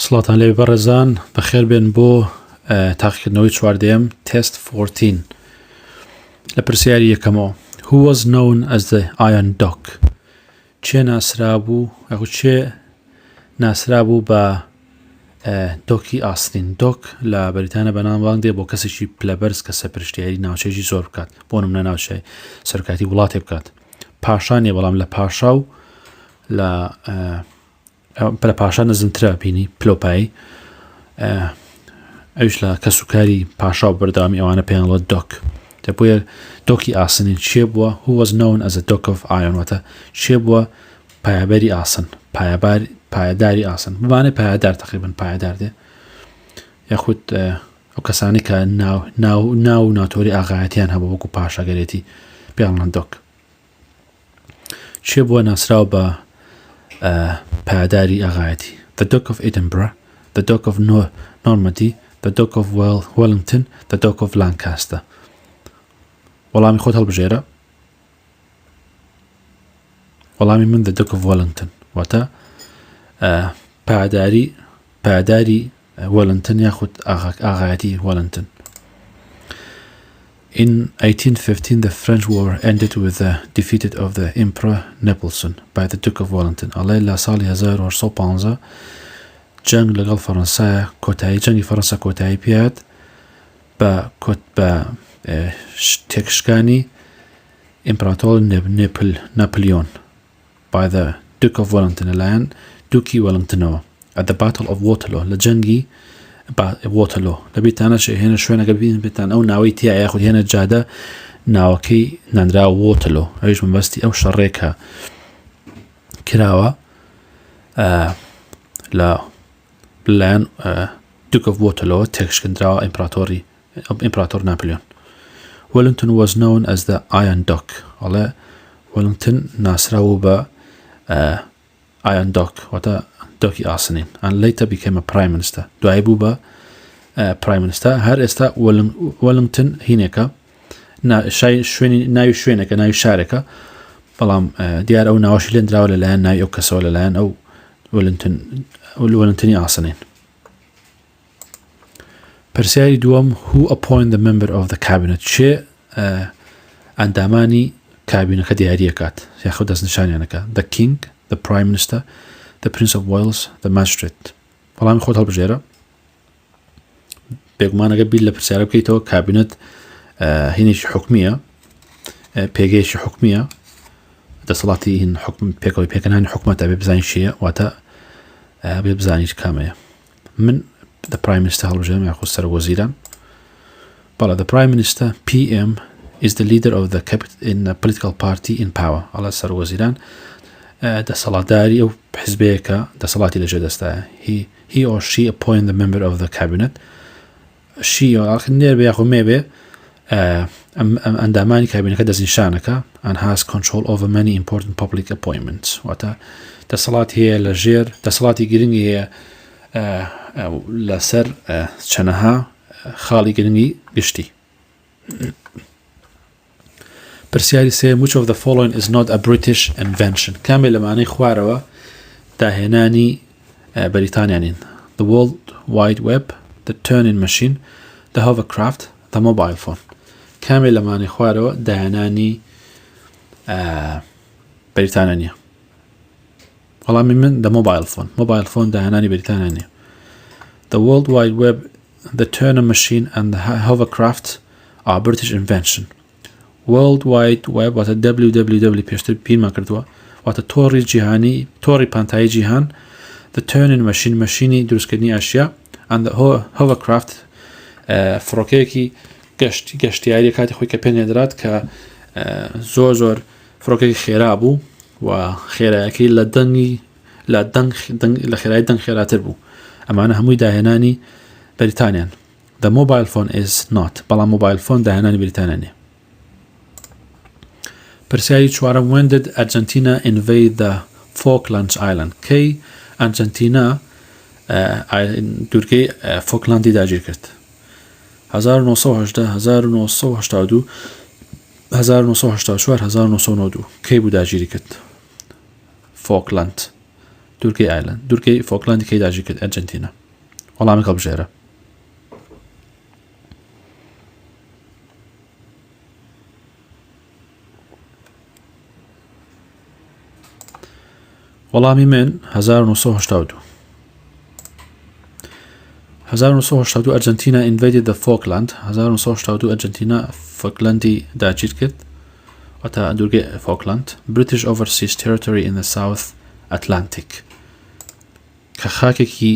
سڵاتان لێ بەڕێزان بەخێر بێن بۆ تاقیکردنەوەی چواردەیەم تست 14 لە پرسیاری یەکەمەوە Who was known as the Iron Duck چێ ناسرابوو چێ ناسرابوو بە دۆکی ئاستین دۆک لە بەریتانیا بەنامبانگ دێ بۆ کەسێکی پلەبەرز کە سەرپرشتیاری ناوچەیەکی زۆر بکات بۆ نمونە ناوچەی سەرکاتی وڵاتێ بکات پاشانیە بەڵام لە پاشا و لە پاشا نزمترە بینی پلۆپایی ئەوش لە کەسوکاری پاشا و بەردەوامی ئەوانە پێیانڵێت دۆک دەبووە دۆکی ئاسنین چێ بووە Who was known as a duck of iron واتە چێ بووە پایەبەری ئاسن پایەداری ئاسن بمانێ پایەدار تقریبن پایەدار دێ یاخود ئەو کەسانی کە ناو و ناتۆری ئاغایەتیان هەبوو وەکو پاشاگەرێتی پێیانڵێن دۆک چێ بووە ناسراو بە پایەداری ئاغایەتی The Duck of Edinburgh The Duck of Normandy The Duck of Wellington The Duck of Lancaster وەڵامی خۆت هەڵبژێرە وەڵامی من The Duck of Wellington واتە پایەداری Wellington یاخود ئاغایەتی Wellington In 1815 the French war ended with the defeat of the Emperor Napoleon by the Duke of Wellington ئەڵێ لە ساڵی 1815 جەنگ لەگەڵ فەڕەنسایە کۆتایی جەنگی فەڕەنسا کۆتایی پێهات بە تێکشکانی ئیمپراتۆر ناپلیۆن by the Duke of Wellington لەلایەن دووکی وەلنگتنەوە at the Battle of Waterloo لە جەنگی Waterloo لە بیرتانە هێنە شوێنەکە بێتان ئەو ناوەی تیا یاخود هێنە جادە ناوەکەی نانراوە Waterloo ئەویش مەبەستی ئەو شەڕێکە کراوە لەلایەن Duke of Waterloo تێکشکراوە ئیمپراتۆر ناپلیۆن Wellington was known as the Iron Duck ئەڵێ Wellington ناسراوە بە Iron Duck واتە دۆکی ئاسنین and later became a prime minister دوای بوو بە prime minister هەر ئێستا Wellington هینێکە ناوی شوێنێکە ناوی شارێکە بەڵام دیار ئەو ناوەشی لێن دراوە لەلایەن ناوی ئەو کەسەوە لەلایەن ئەو Wellingtoni ئاسنین پرسیاری دووەم Who appointed the member of the cabinet چێ ئەندامانی کابینەکە دیاریەکات یاخود دەستنیشانیانەکە The king The prime minister The Prince of Wales The magistrate وەڵامی خۆت هەڵبژێرە بێگومانەکە بیل لە پرسیارە بکەیتەوە کابینەت هینێکی حکومیە پێگەیەکی حکومیە دەسەڵاتی هین پێکەوەی پێکەنانی حکومەتە بێ بزانین چییە واتە بێ بزانیت کامەیە من The Prime Minister هەڵبژێرم یاخود سەرۆەزیران بەڵێ The Prime Minister PM is the leader of the in a political party in power ئەڵێ سەرۆەزیران دەسەڵاتداری ئەو حیزبەیەکە دەسەڵاتی لەژێر دەستایە he or she appoint the member of the cabinet she نێر بێ یاخود مێبێ ئەندامانی کابینەکە دەستنیشانەکە and has control over many important public appointments واتە دەسەڵات هەیە لەژێر دەسەڵاتی گرنگی هەیە لەسەر چەنەها خاڵی گرنگی گشتی پرسیاری سێ Which of the following is not a British invention کامێ لەمانەی خوارەوە داهێنانی بەریتانیانین The World Wide Web The Turning Machine The Hovercraft The Mobile Phone کامێ لەمانەی خوارەوە داهێنانی بەریتانیا وەڵامی من The Mobile Phone داهێنانی بەریتانیا The World Wide Web The Turning Machine and the Hovercraft are British invention World Wide Web واتە www پێشتر پیرمان کردووە واتە تۆڕی جیهانی تۆڕی پانتایی جیهان The Turning Machine مەشینی دروستکردنی ئاشیا and the Hovercraft فڕۆکەیەکی گەشتیاری کاتی خۆی کە پێنێدرات کە زۆر فڕۆکێکی خێرا بوو و خێرایەکەی لە خێرایی دەنگ خێراتر بوو ئەمانە هەمووی داهێنانی بەریتانیان The Mobile Phone is not بەڵام Mobile Phone داهێنانی بەریتانیانە پرسیاری چوارەم When did Argentina invade the Falklands Island کەی ئەرجەنتینا دوورگەی فۆکلاندی داگیر کرد 1980 1982 1984 1992 کەی بوو داگیری کرد فۆکلاند دوورگەی ئایلند دوورگەی فۆکلاندی کەی داژی کرد ئەرجنتینا وەڵامی هەڵبژێرە وەڵامی من 1982 1982 ئەرجنتینا invaded the Falkland 1982 ئەرجنتینا فۆکلاندی داگیر کرد واتە دوورگەی فۆکلاند British Overseas Territory in the South Atlantic کە خاکێکی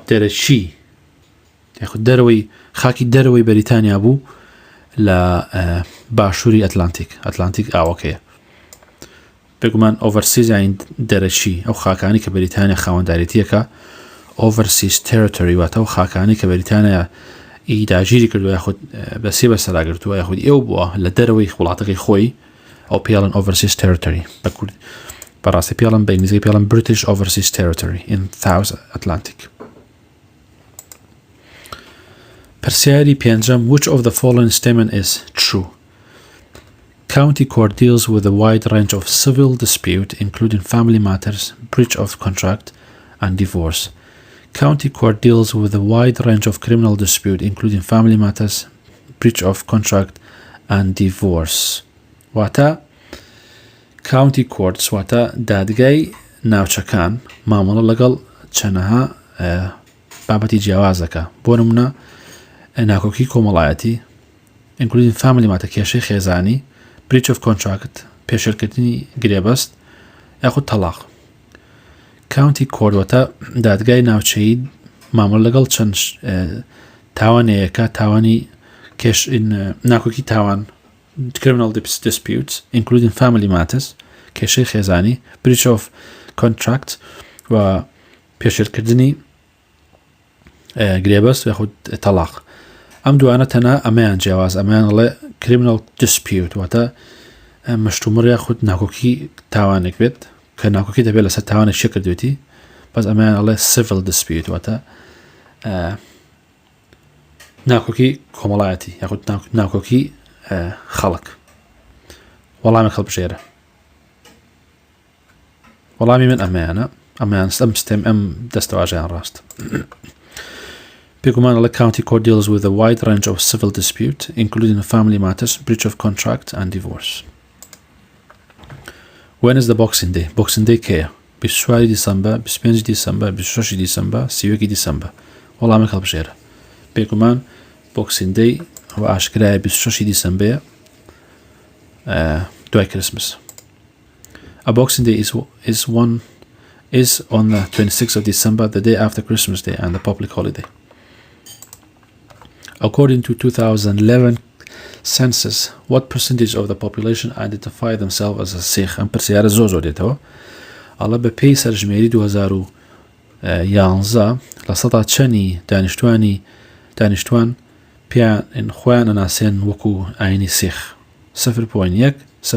دەرەچی یاخود دەرەوەی خاکی دەرەوەی بەریتانیا بوو لە باشووری ئەتلانتیک ئاوەکەیە بێگومان ئۆڤەرسیز یان دەرەچی ئەو خاکانی کە بەریتانیا خاوەنداریەتیەکە Overseas Territory واتە ئەو خاکانی کە بەریتانیا ئیداژیری کردووە یاخود بەسێ بەسەراگرتووە یاخود ئێو بووە لە دەرەوەی وڵاتەکەی خۆی ئەو پێڵن Overseas Territory بەڕاستی پێڵم بە ئینگلیزی پێڵم British Overseas Territory in South Atlantic پرسیاری پێنجەم which of the following statement is true County court deals with a wide range of civil dispute including family matters, breach of contract and divorce County court deals with a wide range of criminal dispute including family matters, breach of contract and divorce. واتە county courts واتە دادگای ناوچەکان مامەڵە لەگەڵ چەنەها بابەتی جیاوازەکە بۆ نمونە ناکۆکی کۆمەڵایەتی including family matter کێشەی خێزانی breach of contract پێشێرکردنی گرێبەست یاخود تەلاق County Court واتە دادگای ناوچەیی مامەڵە لەگەڵ چەند تاوانەیەکە تاوانی ناکۆکی تاوان criminal disputes including family matters کێشەی خێزانی breach of contract و پێشێرکردنی گرێبەست یاخود تەلاق ئەم دوانە تەنها ئەمەیان جیاواز ئەمەیان ئەڵێ criminal dispute واتە مەشتومڕ یاخود ناکۆکی تاوانێک بێت کە ناکۆکی دەبێت لەسەر تاوانێک شێ کردوێتی بەس ئەمەیان ئەڵێ civil dispute واتە ناکۆکی کۆمەڵایەتی یاخود ناکۆکی خەڵک وەڵامی هەڵبژێرە وەڵامی من ئەمەیانە ئەمەیان ئەم دەستەواژەیان ڕاست پێگومان ئەڵێ county court deals with a wide range of civil dispute including family matters, breach of contract and divorce When is the Boxing Day? Boxing Day کەیە 24 دیسەمبەر 25 دیسەمبەر 26 دیسەمبەر 30 دیسەمبەر وەڵامی هەڵبژێرە پێگومان Boxing Day و ئاشکرایە 26 دیسەمبەر دوای کریسمس A Boxing Day is on the 26th of December, the day after Christmas Day and the public holiday. According to 2011 census, what percentage of the population identify themselves as a Sikh? ئەم پرسیارە زۆر دێتەوە ئەڵە بە پێی سەرژمێری 2011 لە سەدا چەندی دانیشتوان پیان خۆیان ئەناسێن وەکو ئاینی سیخ 0.1 0.5 0.8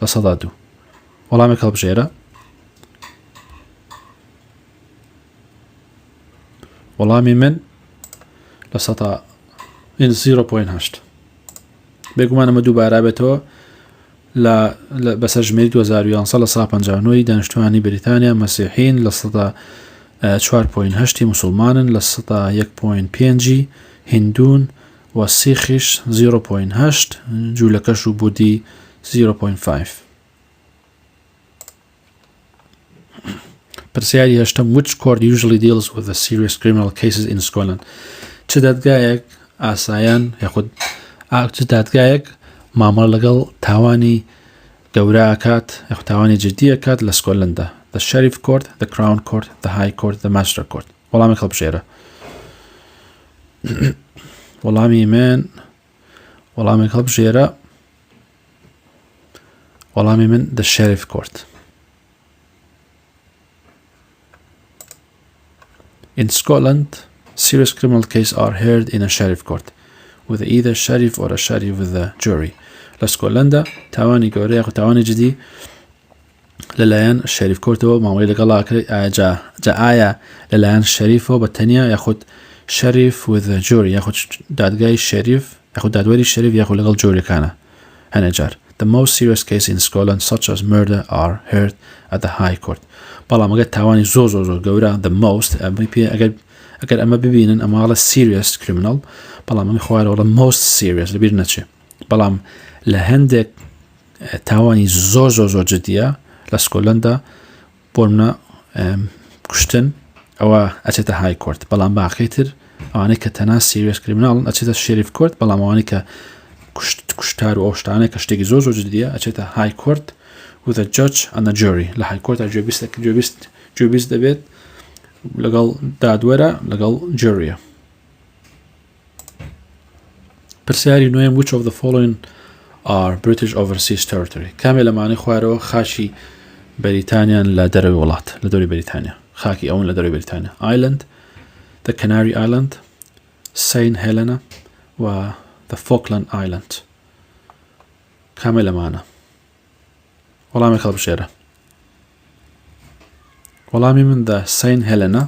لە سەدا 2 وەڵامێک هەڵبژێرە وەڵامی من لە سەدا 0.8 بێگومان ئەمە دووبارە بێتەوە بە سەرژمێری 2011 لە 159 دانیشتوانی بریتانیا مەسیحین لە سەدا 4.8 مسلمانن لە سەدا 1.5 هندون و سیخیش 0.8 جوولەکەش و بودی 0.5 پرسیاری هەشتم which court usually deals with the serious criminal cases in Scotland چه دادگایەک ئاسایان یاخود چه دادگایەک مامەڵە لەگەڵ تاوانی گەورە ئاکات یاخود تاوانی جددی ئەکات لە سکۆتلەندە the sheriff court, the crown court, the high court, the magistrate court وەڵامێک هەڵبژێرە وەڵامی من the sheriff court In Scotland, serious criminal cases are heard in a sheriff court, with either sheriff or a sheriff with a jury. لسكولندا تاواني گەورە یاخود تاوانی جدی لەلایەن شەریف کۆرتەوە مامەڵەی لەگەڵا جا ئایا لەلایەن شەریفەوە بە تەنیا یاخود شەریف with a jury یاخود دادگای شەریف یاخود دادوەری شەریف یاخود لەگەڵ جۆریەکانە هەنێجار the most serious cases in Scotland such as murder are heard at the High Court. بەڵام ئەگەر تاوانی زۆر گەورە the most ئەگەر ئەمە ببینن ئەمە هەڵە serious criminal بەڵام ئەمە خوارەوە most serious لەبیر نەچێ بەڵام لە هەندێک تاوانی زۆر جدیە لە سکۆتلەندا بۆ منە کوشتن ئەوە ئەچێتە های کۆرت بەڵام باقی تر ئەوانەی کە تەنها سیریەس کریمیناڵن ئەچێتە شێریف کۆرت بەڵام ئەوانەی کە کوشتار و ئەو شتانەیە کە شتێکی زۆر جدیە ئەچێتە های کۆرت with a judge and a jury لە های کۆرتە گوێبیست دەبێت لەگەڵ دادوەرە لەگەڵ جوریە. پرسیاری نوێم which of the following are British overseas territory کامێ لەمانەی خوارەوە خاشی بەریتانیان لە دەرەوەی وڵات لە دەوری بەریتانیا خاکی ئەوون لە دەوری بەریتانیا Ireland, the Canary Island, Saint Helena و the Falkland Island کامێ لەمانە وەڵامی خەڵبشێرە وەڵامی من the Saint Helena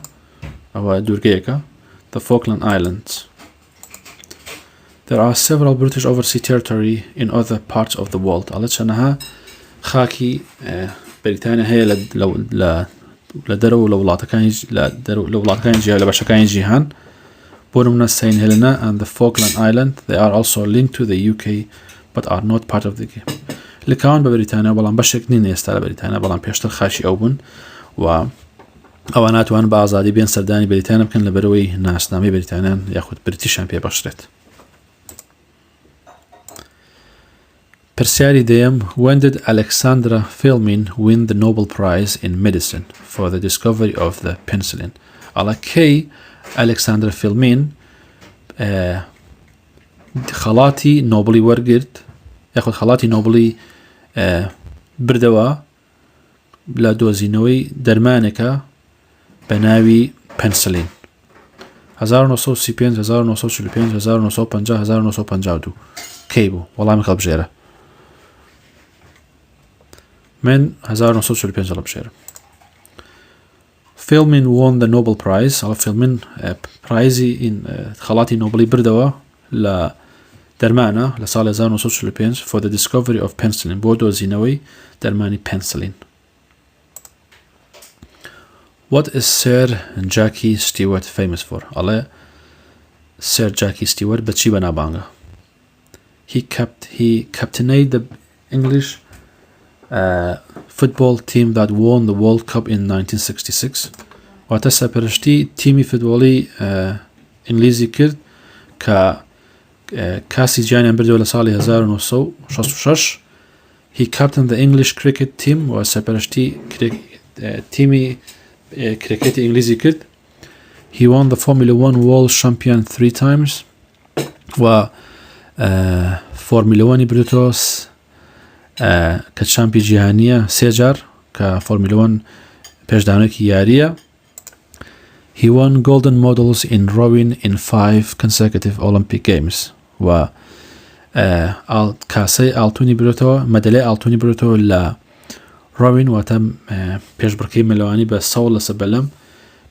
ئەوە دوورگەیەکە the Falkland Islands. There are several British overseas territory in other parts of the world. ئەڵە چەنەها خاکی بەریتانیا هەیە لە دەرەوە لە وڵاتەکانی جیهان لە بەشەکانی جیهان بۆ نمونە Saint Helena and the Falkland Island they are also linked to the UK but are not part of the UK. لکاون بە بەریتانیا بەڵام بەشێک نین ئێستا لە بەریتانیا بەڵام پێشتر خاشی ئەو بوون و ئەوە ناتوان بە ئازادی بێن سەردانی بەریتانیا بکەن لەبەرەوەی ناسنامەی بەریتانیان یاخود بریتیشیان پێبەخشرێت. پرسیاری دەیەم when did Alexandra Fleming win the Nobel Prize in Medicine for the discovery of the penicillin ئەڵە کەی Alexandra Fleming خەڵاتی نۆبڵی وەرگرت یاخود خەڵاتی نۆبڵی بردەوە لە دۆزینەوەی دەرمانێکە بە ناوی پەنسلین 1935 1945 1950 1952 کەی بوو وەڵامی خەڵبژێرە من 1945 هەڵبژێرم. Fleming won the Nobel Prize ئەڵە Fleming پرایزی خەڵاتی نۆبڵی بردەوە لە دەرمانە لە ساڵ 1945 for the discovery of penicillin بۆ دۆزینەوەی دەرمانی پەنسلین. What is Sir Jackie Stewart famous for ئەڵێ Sir Jackie Stewart بەچی بەنابانگە he captained the English football team that won the World Cup in 1966 واتە سەرپەرشتی تیمی فوتبۆڵی ئینگلیزی کرد کە کاسی جیانیان بردەوە لە ساڵی 1966 he captained the English cricket team و سەرپەرشتی تیمی کرێکەتی ئینگلیزی کرد he won the Formula 1 World Champion 3 times و فۆرمیلە 1 بردوتەوە کە چامپی جیهانیە 3 جار کە فۆرمیلە 1 پێشدانێکی یاریە he won golden medals in rowing in 5 consecutive Olympic Games و کاسەی ئاڵتوونی بردوتەوە مەدەلەی ئاڵتوونی بردوتەوە لە rowing واتە پێشبڕکەی مەلەوانی بە 100 لە سەبەلەم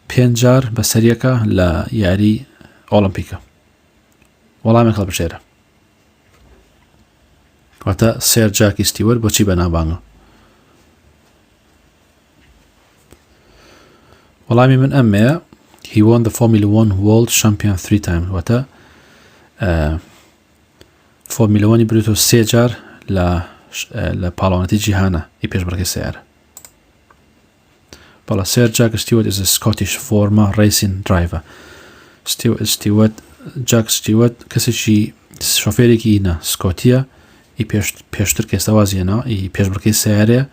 5 جار بە سەریەکە لە یاری ئۆلمپیکە وەڵامی خەڵبژێرە واتە سێر جاکی ستیوەرت بۆچی بەنابانگە وەڵامی من ئەمەیە he won the Formula 1 World Champion 3 times واتە فۆرمیلە 1 بردوتەوە 3 جار لە پاڵەوانەتی جیهانە ئی پێشبڕکەی سیارە بەڵا سێر جاک ستیوەرت is a Scottish former racing driver جاک ستیوەرت کەسێکی شۆفێرێکی هینە سکۆتیە ئی پێشتر کێستەوازیێنە ئی پێشبڕکەی سیارەیە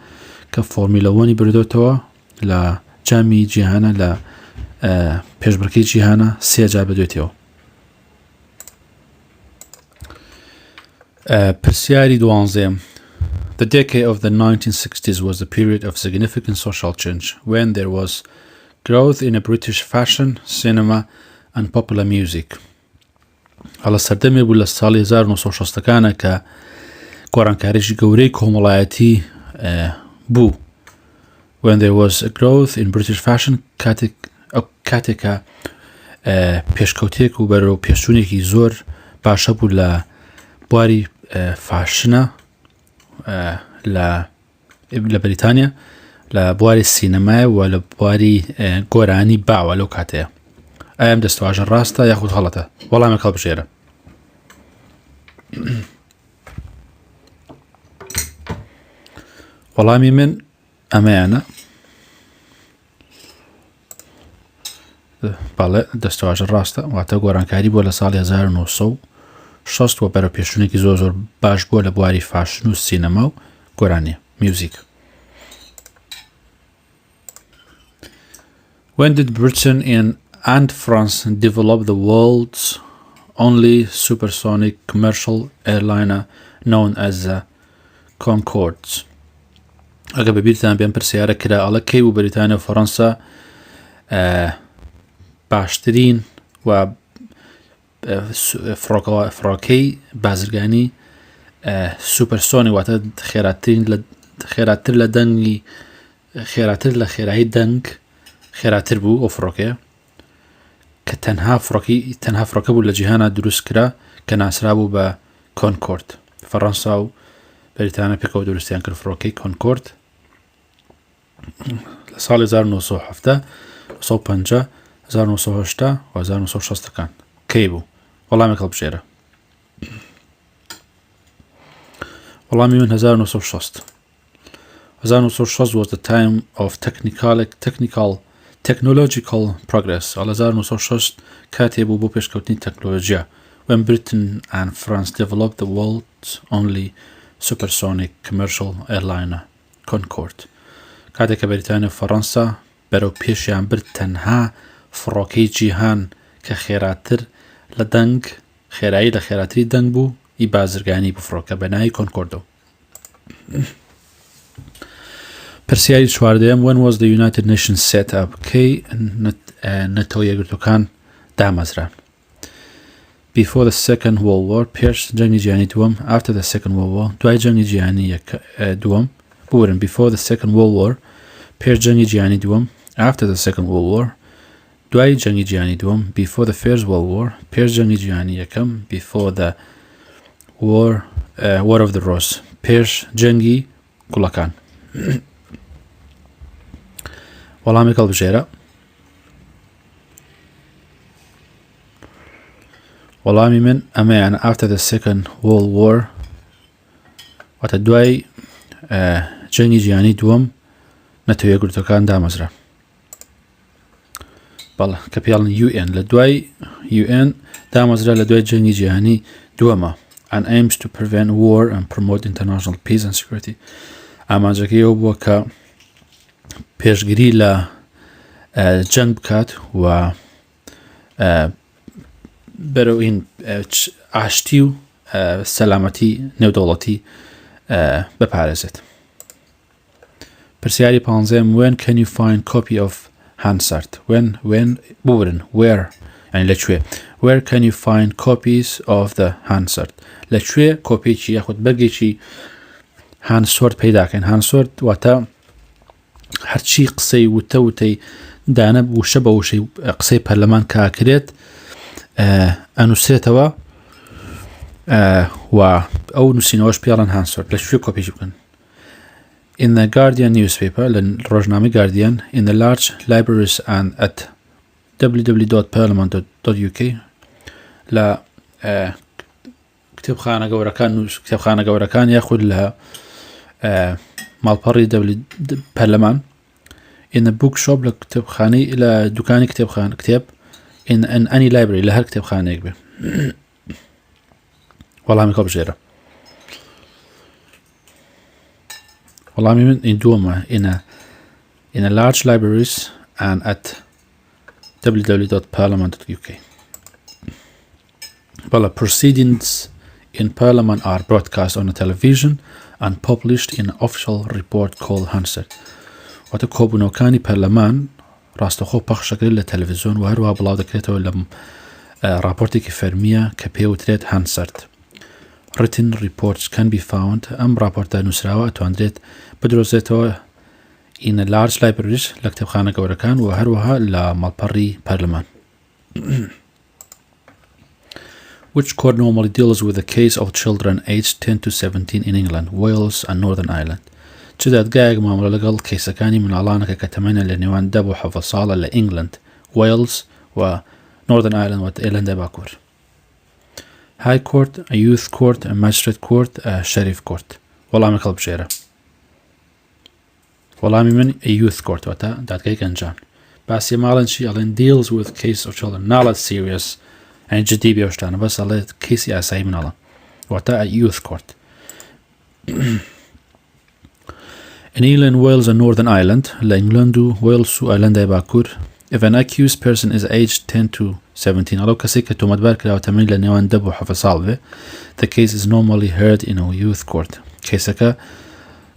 کە فۆرمیلە 1 بردوتەوە لە جامی جیهانە لە پێشبڕکەی جیهانە 3 جار بدوێتەوە. پرسیاری دوانزەم The decade of the 1960s was a period of significant social change when there was growth in a British fashion, cinema and popular music. هەڵە سەردەمێ بوو لە ساڵی 1960ەکانە کە گۆڕانکاریی گەورەی کۆمەڵایەتی بوو. When there was a growth in British fashion کاتێکە پێشکەوتێک و بەرەو پێشچوونێکی زۆر باشە بوو لە بواری فاشنە لە بەریتانیا لە بواری سینەمای و لە بواری گۆرانی باوە لەو کاتەیە. ئایا ئەم دەستەواژە ڕاستە یاخود هەڵەتە؟ وەڵامێک هەڵبژێرە. وەڵامی من ئەمەیانە. بەڵێ دەستەواژە ڕاستە، واتە گۆرانکاری بووە لە ساڵی 1960 و بەرەو پێشوونێکی زۆر باش بووە لە بواری فاشن و سینەما و گۆرانیە میوزیک. When did Britain and France develop the world's only supersonic commercial airliner known as the Concorde? ئەگە بەبیرتان بێن پرسیارە کرا ئەڵە کەی بوو بەریتانیا و فەڕەنسا باشترین و فڕۆکەی بازرگانی سوپەرسۆنی واتە خێراتر لە دەنگی خێراتر لە خێرایی دەنگ خێراتر بوو ئەو فڕۆکەیە کە تەنها فڕۆکە بوو لە جیهانە دروست کرا کە ناسرا بوو بە کۆنکۆرد. فەڕەنسا و بەریتانیا پێکەوە دروستیان کرد فڕۆکەی کۆنکۆرد لە ساڵی 1970 1950 1970 و 1960 کەی بوو؟ وەڵامێک هەڵبژێرە. وەڵامی من 1960. 1960 was the time of technological progress. ئەڵە 1960 کاتێ بوو بۆ پێشکەوتنی تەکنۆلۆژیا. When Britain and France developed the world's only supersonic commercial airliner Concorde. کاتێک کە بەریتانیا و فەڕەنسا بەرەو پێشیان برد تەنها فڕۆکەی جیهان کە خێراتر لە دەنگ خێرایی لە خێراتری دەنگ بوو ئی بازرگانی بفڕۆکە بە ناوی کۆنکۆردۆ. پرسیاری چواردەیەم When was the United Nations set up? کەی نەتەوە یەکگرتوەکان دامەزران؟ Before the Second World War پێش جەنگی جیهانی دووەم. After the Second World War دوای جەنگی جیهانی دووەم. بورن Before the Second World War پێش جەنگی جیهانی دووەم. After the Second World War دوای جەنگی جیهانی دووەم. Before the First World War پێش جەنگی جیهانی یەکەم. Before the War of the Rose پێش جەنگی گوڵەکان. وەڵامێک هەڵبژێرە. وەڵامی من ئەمەیانە After the Second World War واتە دوای جەنگی جیهانی دووەم نەتەوە یەکگرتوەکان دامەزرا. بەڵێ کە پێڵن UN لە دوای UN دامەزرا لە دوای جەنگی جیهانی دووەمە. and aims to prevent war and promote international peace and security. ئامانجەکەی ئەو بووە کە پێشگیری لە جەنگ بکات و بەرەو این ئاشتی و سەلامەتی نێودەوڵەتی بپارێزێت. پرسیاری پانزەم When can you find copy of Hansard? When بورن Where یعنی لەکوێ Where can you find copies of the Hansard? لەکوێ کۆپیێکی یاخود بەرگێکی هانسۆرد پەیداکەین. هانسۆرد واتە هەرچی قسەی وتەی دانە وشە بە وشەی قسەی پەرلەمان کاکرێت ئەنووسێتەوە و ئەو نووسینەوەش پێڵەن هانسۆرد. لەکوێ کۆپیێکی بکەن؟ In the Guardian newspaper لە ڕۆژنامەی Guardian in the large libraries and at www.parliament.uk لە کتێبخانە گەورەکان یاخود لە ماڵپەڕی پەرلەمان. in the bookshop لە کتێبخانەی لە دوکانی کتێب in any library لە هەر کتێبخانەیەک بێ. وەڵامی هەڵبژێرە. وەڵامی من این دووەمە in a large libraries and at www.parliament.uk. Well, proceedings in Parliament are broadcast on a television and published in an official report called Hansard. واتە کۆبوونەوەکانی پەرلەمان ڕاستەخۆ پەخشەکرێت لە تەلەڤیزۆن و هەروەها بڵاو دەکرێتەوە لە راپۆرتێکی فەرمیە کە پێوترێت Hansard. Written reports can be found. ئەم راپۆرتە نووسراوە ئەتوانرێت بدرۆزێتەوە in a large libraries لە کتێبخانە گەورەکان و هەروەها لە ماڵپەڕی پەرلەمان. Which court normally deals with the case of children aged 10 to 17 in England, Wales and Northern Ireland? چ دادگایەک مامەڵە لەگەڵ کەیسەکانی مناڵانەکە کە تەمەنە لە نێوان 10 بۆ 7 ساڵە لە ئینگلند، وێلز و Northern Ireland و ئێرلەندە باکوور. High Court, a Youth Court, a Magistrate Court, a Sheriff Court. وەڵامی هەڵبژێرە. وەڵامی من a Youth Court واتە دادگای گەنجان. باسی ماڵن چی ئەڵێن deals with case of children ناڵێت serious ئەنی جدی بێ شتانە بەس ئەڵێت کەیسی ئاسایی مناڵە واتە a Youth Court. In England, Wales and Northern Ireland, لە ئینگلند و وێلس و ئایرلەندای باکوور, if an accused person is aged 10 to 17, ئەڵەو کەسێک کە تۆمەتبار کراوە تەمەنی لە نێوان 10 بۆ 7 ساڵ بێ, the case is normally heard in a youth court. کەیسەکە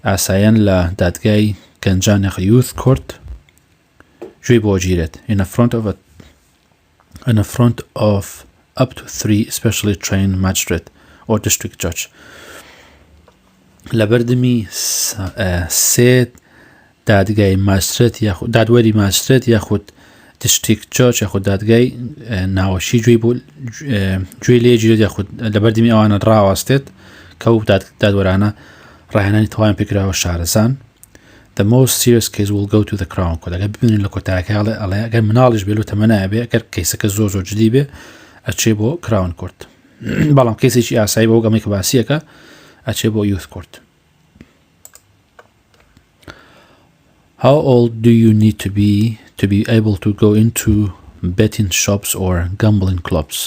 ئاساییان لە دادگای گەنجان یاخ youth court گوێی بۆ گیرێت in front of up to 3 specially trained magistrate or district judge. لەبەردەمی سێ دادگای ماجسترێت یاخود دادوەری ماجسترێت یاخود دیستریکت جاج یاخود دادگای ناوەشی گوێی لێ گیرێت یاخود لەبەردەمی ئەوانە ڕاوەستێت کە ئەو دادوەرانە ڕاهێنانی تەواویان پێکراوە شارەزان. The most serious case will go to the Crown Court. ئەگەر ببینین لە کۆتایەکە ئەڵێ ئەگەر مناڵیش بێت و تەمەنایە بێ ئەگەر کەیسەکە زۆر زۆر جدی بێ ئەچێ بۆ Crown Court. بەڵام کەیسێکی ئاسایی بۆ گەمەی کە باسیەکە ئەچێ بۆ Youth Court. How old do you need to be able to go into betting shops or gambling clubs?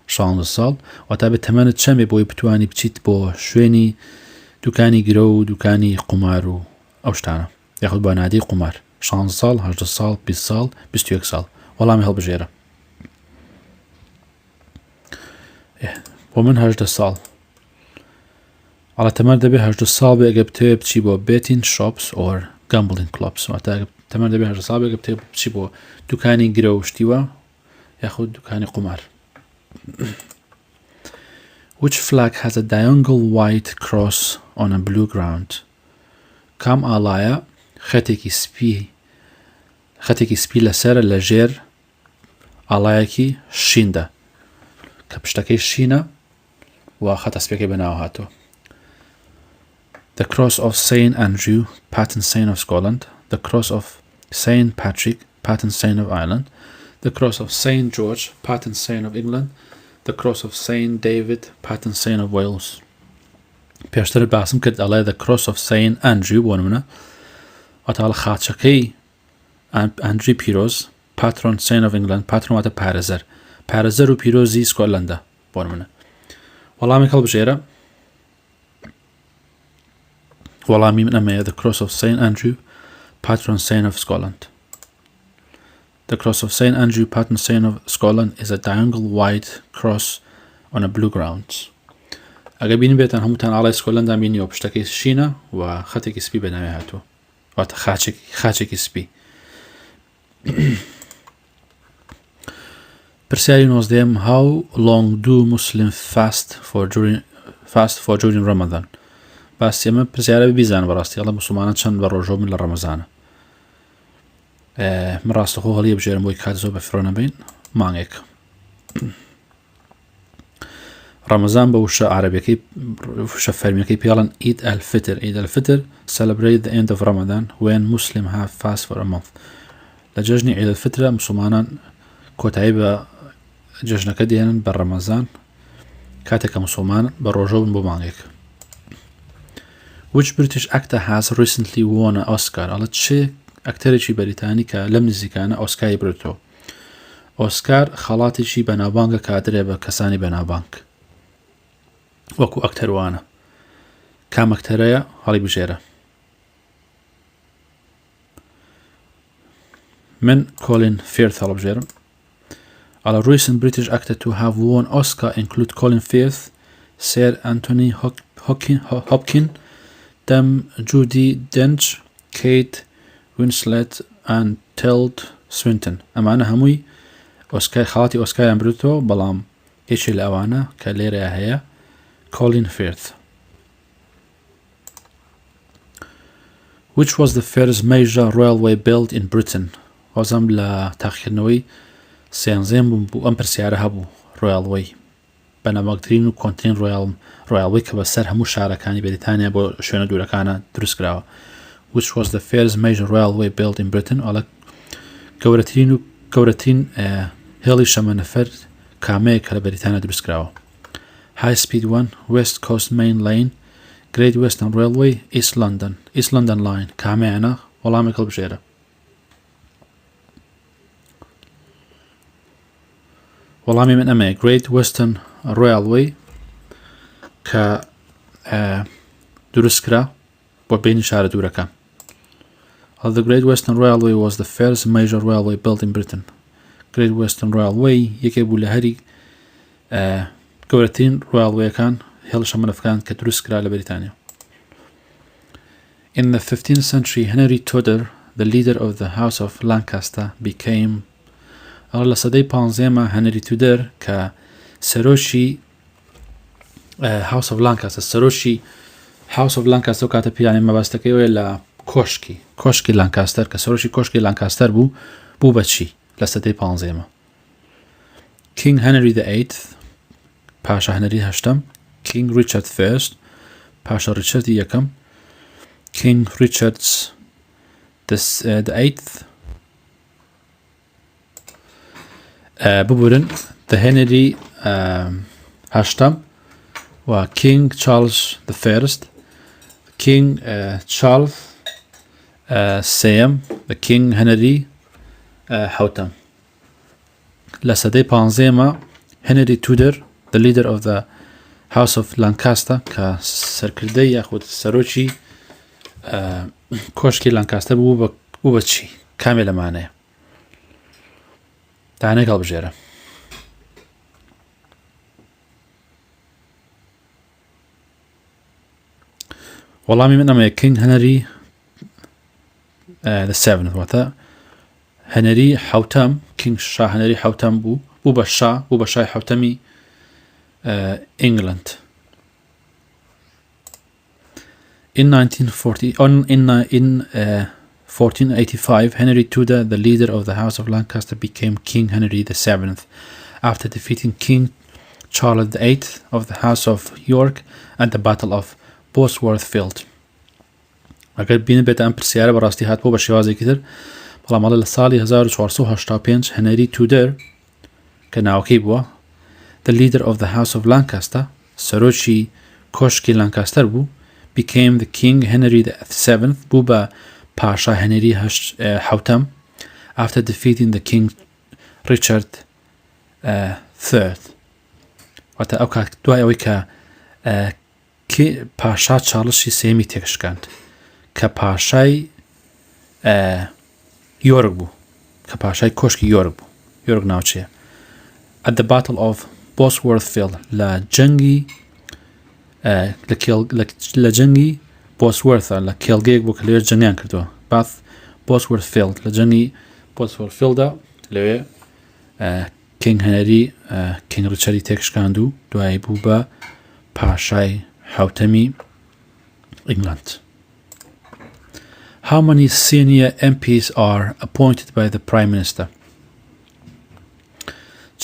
16 ساڵ واتە بێت تەمەنت چەمێ بۆی بتوانی بچیت بۆ شوێنی دوکانی گرە و دوکانی قومار و ئەو شتانە یاخود بۆ نادی قومار. 16 ساڵ 18 ساڵ 20 ساڵ 21 ساڵ وەڵامی هەڵبژێرە. بۆ من 18 ساڵ ئەڵە تەمەن دەبێت 18 ساڵ بێ ئەگە بتەوێت بچی بۆ betting shops or gambling clubs واتە تەمەن دەبێت 18 ساڵ بێ ئەگە بتەوێت بچی بۆ دوکانی گرە و شتیوە یاخود دوکانی قومار. Which flag has a diagonal white cross on a blue ground? کام ئاڵایە خەتێکی سپی لەسەرە لە ژێر ئاڵایەکی شیندا کە پشتەکەی شینە و خەتە سپیەکەی بەناو هاتووە. The cross of Saint Andrew, patron saint of Scotland, the cross of Saint Patrick, patron saint of Ireland, the cross of Saint George, patron saint of England, the cross of Saint David, patron saint of Wales. پێشتر باسم کرد ئەڵێ the cross of Saint Andrew بۆ نمونە واتە خاچەکەی ئەندری پیرۆز patron saint of England patron واتە پارێزەر و پیرۆزی سکۆتلەندە بۆ نمونە. وەڵامی هەڵبژێرە. وەڵامی من ئەمەیە the cross of Saint Andrew patron saint of Scotland. The cross of Saint Andrew, patron saint of Scotland, is a diagonal white cross on a blue ground. ئەگە بینی بێتان هەمووتان ئاڵای سکۆتلەندا بینیەوە پشتەکەی شینە و خەتێکی سپی بەناوی هاتووە واتە خاچێکی سپی. پرسیاری 19. How long do Muslims fast for during Ramadan? باسی ئەمە پرسیارە بیزان بەڕاستی ئەڵە موسڵمانان چەند بە ڕۆژۆ من لە ڕەمەزانە. من ڕاستەخۆ هەڵیە بژێرم بۆی کات زۆر بە فرۆ نەبین مانگێک. ڕەمەزان بە وشە عەرەبیەکەی وشە فەرمیەکەی پێڵەن Eid al-Fitr. Eid al-Fitr celebrate the end of Ramadan when Muslims have fast for a month. لە جەژنی Eid al-Fitr موسڵمانان کۆتایی بە جەژنەکە دێنن بە ڕەمەزان کاتێکە موسڵمان بە ڕۆژۆ بن بۆ مانگێک. Which British actor has recently won an Oscar? ئەڵە چێ ئەکتەرێکی بەریتانی کە لەم نزیکانە ئۆسکاری برێتەوە. ئۆسکار خەڵاتێکی بەناوبانگە کادرێ بە کەسانی بەناوبانگ وەکو ئەکتەروانە. کام ئەکتەرەیە هەڵی بژێرە. من Colin Firth هەڵبژێرم. ئەڵە recent British actor to have won Oscar include Colin Firth, Sir Anthony Hopkins, Judy Dench, Kate Winslet and Tilda Swinton. ئەمانە هەمووی ئۆسکار خاڵاتی ئۆسکاریان برێتەوە بەڵام یەکێ لە ئەوانە کە لێرە هەیە Colin Firth. Which was the first major railway built in Britain? وەزەم لە تاقیکردنەوەی سێنزەم بوو ئەم پرسیارە هەبوو railway. بەنەمەکترین و کۆنتین ڕۆیاڵوەی کە بەسەر هەموو شارەکانی بەریتانیا بۆ شوێنە دوورەکانە دروست کراوە. which was the first major railway built in Britain. ئەڵە گەورەترین هێڵی شەمەنەفەر کامەیە کە لە بەریتانیا دروست کراوە. High Speed 1 West Coast Main Line Great Western Railway East London Line کامەیانە وەڵامێک هەڵبژێرە. وەڵامی من ئەمەیە Great Western Railway کە دروست کرا بۆ بینی شارە دوورەکان. The Great Western Railway was the first major railway built in Britain. Great Western Railway یەکێک بوو لە هەری گەورەترین ڕۆیاڵوەیەکان هێڵە شەمەنەفەکان کە دروست کرا لە بەریتانیا. In the 15th century, Henry Tudor, the leader of the House of Lancaster, became لە سەدەی 15 هەنری تودەر کە سەرۆشی House of Lancaster سەرۆشی House of Lancaster کاتە پیرانی مەبەستەکەیەوە لە کۆشکی لانکاستەر کە سەرۆشی کۆشکی لانکاستەر بوو بەچی لە سەدەی 15 King Henry VIII پاشا هەنری هەشتم King Richard First پاشا ریچاردی یەکەم King Richard the Eighth ببورن the Henry هەشتم و King Charles the First King Charles سێم the King Henry حوتم لە سەدەی 15 Henry Tudor the leader of the House of Lancaster کە سەرکردەی یاخود سەرۆکی کۆشکی لانکاستەر بوو بەچی کامێ لەمانەیە دانێک هەڵبژێرە. وەڵامی من ئەمەیە King Henry the seventh واتە هەنەری حوتەم King شا هەنەری حوتەم بوو بە شای حوتەمی England. In 1485, Henry Tudor, the leader of the House of Lancaster, became King Henry VII after defeating King Charles VIII of the House of York at the Battle of Bosworth Field. ئەگەر بینە بێتە ئەم پرسیارە بەڕاستی هات بۆ بە شێوازێکی تر بەڵام لە ساڵی 1485 هەنەری تودەر کە ناوەکەی بووە the leader of the House of Lancaster سەرۆکی کۆشکی لانکاستەر بوو became the King Henry VII بوو بە پاشا هەنەری حوتەم after defeating the King Richard III واتە ئەو کات دوای ئەوەی کە پاشا چاڵشی سێمی تێکشکاند کە پاشای یۆرک بوو کە پاشای کۆشکی یۆرک بوو یۆرک ناوچەیە at the Battle of Bosworth Field لە جەنگی لە جەنگی بۆسوەرثە لە کێڵگەیەک بوو کە لەوێ جەنگیان کردووە Bosworth Field لە جەنگی Bosworth Fieldدا لەوێ King Henry King Richardی تێکشکاند و دوایی بوو بە پاشای حوتەمی England. How many senior MPs are appointed by the Prime Minister?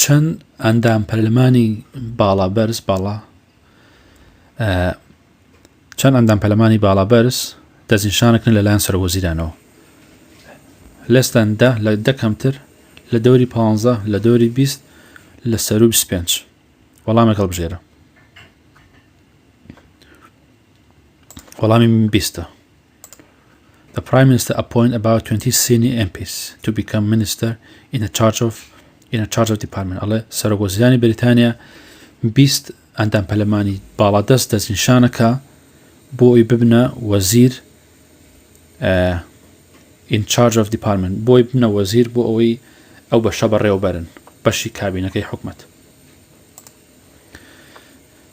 چەند ئەندام پەرلەمانی چەند ئەندام پەرلەمانی باڵابەرز دەستنیشانەکەن لەلایەن سەرۆکوەزیرانەوە لەستان 10 لە 10 کەمتر لە دەوری 15 لە دەوری 20 لە سەر و 25 وەڵامێک هەڵبژێرە. وەڵامی 20 The Prime Minister appoint about 20 senior MPs to become minister in a charge of department. ئەڵێ سەرۆکوەزیرانی بریتانیا 20 ئەندام پەرلەمانی باڵادەست دەستنیشانەکە بۆ ئەوی ببنە وەزیر in charge of department بۆی بنە وەزیر بۆ ئەوەی ئەو بەشە بەڕێوەبەرن بەشی کابینەکەی حکومەت.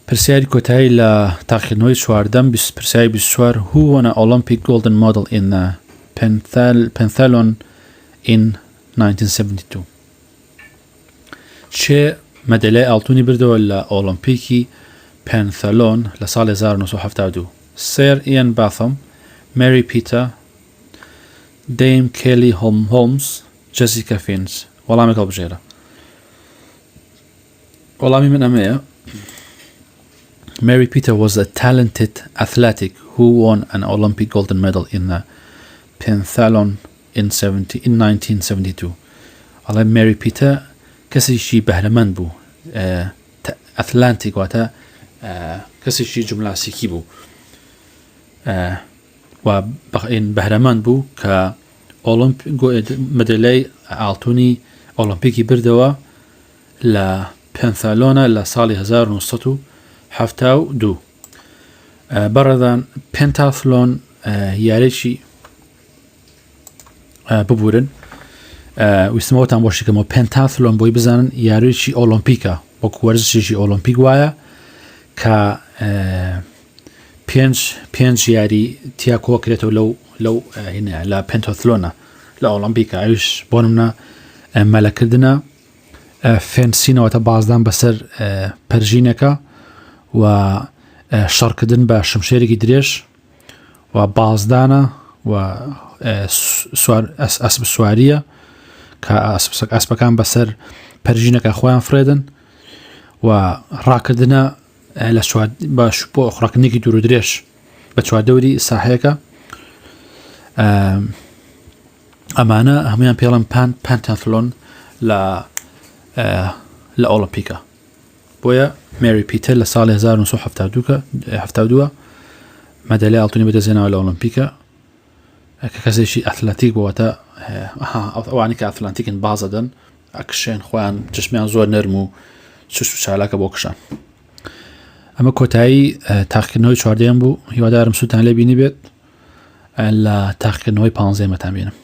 پرسیاری کۆتایی لە تاقیکردنەوەی چواردەم پرسیاری 24 Who won an Olympic golden medal in the pentathlon in 1972 چێ مەدەلای ئاڵتوونی بردەوە لە ئۆلۆمپیکی پێنتەلۆن لە ساڵی 1972 سێر ئیان باثەم مەری پیتە دەیم کێلی هۆلمز جەسیکا فینز وەڵامێک هەڵبژێرە. وەڵامی من ئەمەیە Mary Peter was a talented athletic who won an Olympic gold medal in the pentathlon in 1972. Allah Mary Peter کەسێکی بەهرەمەند بوو ئەتلانتیک واتە کەسێکی جملاسیکی بوو و بەهرەمەند بوو کە مەدەلای ئاڵتوونی ئۆلۆمپیکی بردەوە لە پێنتالۆنە لە ساڵی 1972 بەڕێدان پێنتاتلۆن یارێکی ببورن ویستمەوەتان بۆشیکەمەوە پێنتاتلۆن بۆی بزانن یاریی ئۆلۆمپیکە وەکو وەرزشێکی ئۆلۆمپیک وایە کە پێنج یاری تیا کۆکرێتەوە لەو لە پێنتاتلۆنە لە ئۆلۆمپیکە ئەوش بۆ نمونە مەلەکردنە فێنسینەوەتە بازدان بەسەر پەرژینەکە و شەڕکردن بە شمشێرێکی درێژ و بازدانە و ئەسب سواریە کە ئەسپەکان بەسەر پەرژینەکە خۆیان فرێدن و ڕاکردنە بە بۆ خوراکردنێکی دوور و درێژ بە چواردەوری ساحەیەەکە ئەمانە هەمویان پێڵم پێنتاتلۆن لە ئۆلۆمپیکە بۆیە مێری پیتەر لە ساڵی 1972 مەدەلای ئاڵتوونی بەدەستهێناوە لە ئۆلۆمپیکە کە کەسێکی ئەتلەتیک بووەتە ئەوانی کە ئەتلانتیکن بازەدەن ئەکشێن خۆیان جسمیان زۆر نەرم و چشت و چالاکە بۆ کشان ئەمە کۆتایی تاقیکردنەوەی چواردەیەم بوو هیوادارم سوودتان لێ بینی بێت لە تاقیکردنەوەی 15 مەتان بینم